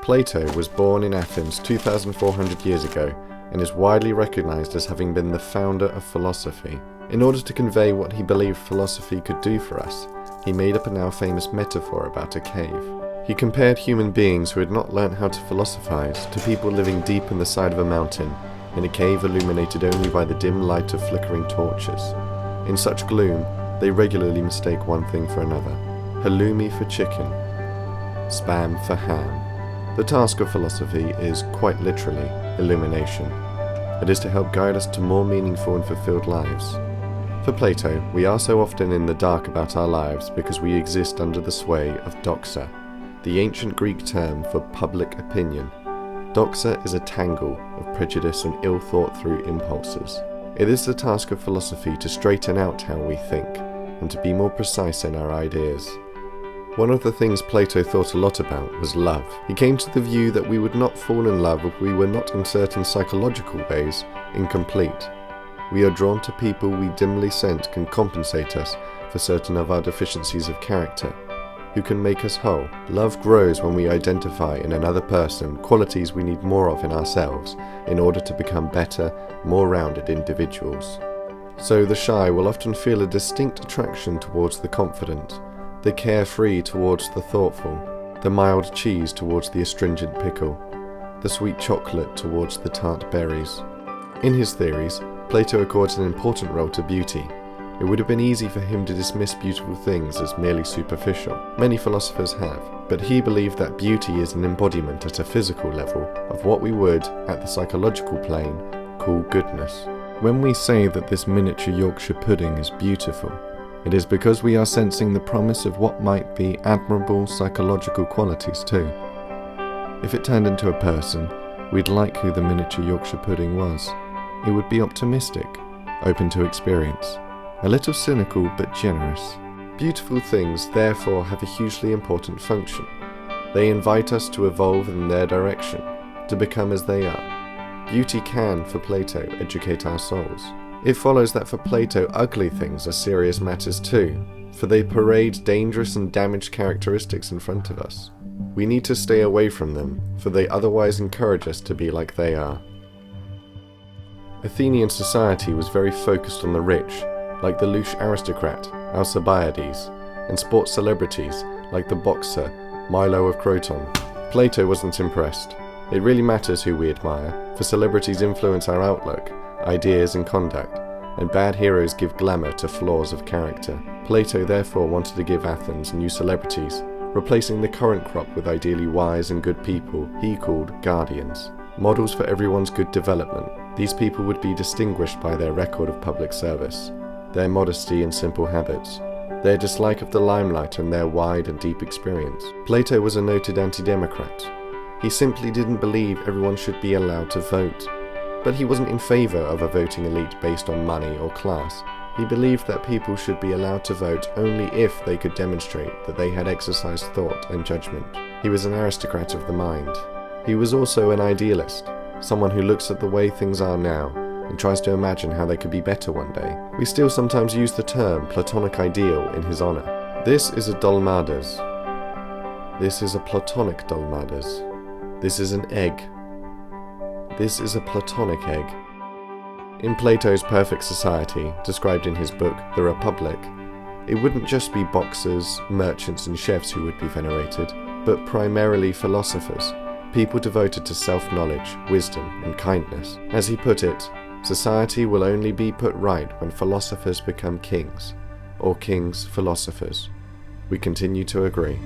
Plato was born in Athens 2,400 years ago and is widely recognized as having been the founder of philosophy. In order to convey what he believed philosophy could do for us, he made up a now famous metaphor about a cave. He compared human beings who had not learnt how to philosophize to people living deep in the side of a mountain, in a cave illuminated only by the dim light of flickering torches. In such gloom, they regularly mistake one thing for another: halloumi for chicken, spam for ham. The task of philosophy is, quite literally, illumination. It is to help guide us to more meaningful and fulfilled lives. For Plato, we are so often in the dark about our lives because we exist under the sway of doxa, the ancient Greek term for public opinion. Doxa is a tangle of prejudice and ill-thought-through impulses. It is the task of philosophy to straighten out how we think, and to be more precise in our ideas. One of the things Plato thought a lot about was love. He came to the view that we would not fall in love if we were not in certain psychological ways incomplete. We are drawn to people we dimly sense can compensate us for certain of our deficiencies of character, who can make us whole. Love grows when we identify in another person qualities we need more of in ourselves in order to become better, more rounded individuals. So the shy will often feel a distinct attraction towards the confident, the carefree towards the thoughtful, the mild cheese towards the astringent pickle, the sweet chocolate towards the tart berries. In his theories, Plato accords an important role to beauty. It would have been easy for him to dismiss beautiful things as merely superficial. Many philosophers have, but he believed that beauty is an embodiment at a physical level of what we would, at the psychological plane, call goodness. When we say that this miniature Yorkshire pudding is beautiful, it is because we are sensing the promise of what might be admirable psychological qualities too. If it turned into a person, we'd like who the miniature Yorkshire pudding was. It would be optimistic, open to experience, a little cynical but generous. Beautiful things therefore have a hugely important function. They invite us to evolve in their direction, to become as they are. Beauty can, for Plato, educate our souls. It follows that for Plato, ugly things are serious matters too, for they parade dangerous and damaged characteristics in front of us. We need to stay away from them, for they otherwise encourage us to be like they are. Athenian society was very focused on the rich, like the louche aristocrat Alcibiades, and sports celebrities like the boxer Milo of Croton. Plato wasn't impressed. It really matters who we admire, for celebrities influence our outlook, ideas and conduct, and bad heroes give glamour to flaws of character. Plato therefore wanted to give Athens new celebrities, replacing the current crop with ideally wise and good people he called guardians, models for everyone's good development. These people would be distinguished by their record of public service, their modesty and simple habits, their dislike of the limelight and their wide and deep experience. Plato was a noted anti-democrat. He simply didn't believe everyone should be allowed to vote. But he wasn't in favour of a voting elite based on money or class. He believed that people should be allowed to vote only if they could demonstrate that they had exercised thought and judgment. He was an aristocrat of the mind. He was also an idealist, someone who looks at the way things are now and tries to imagine how they could be better one day. We still sometimes use the term Platonic ideal in his honour. This is a dolmades. This is a Platonic dolmades. This is an egg. This is a Platonic egg. In Plato's perfect society, described in his book The Republic, it wouldn't just be boxers, merchants and chefs who would be venerated, but primarily philosophers, people devoted to self-knowledge, wisdom and kindness. As he put it, society will only be put right when philosophers become kings, or kings philosophers. We continue to agree.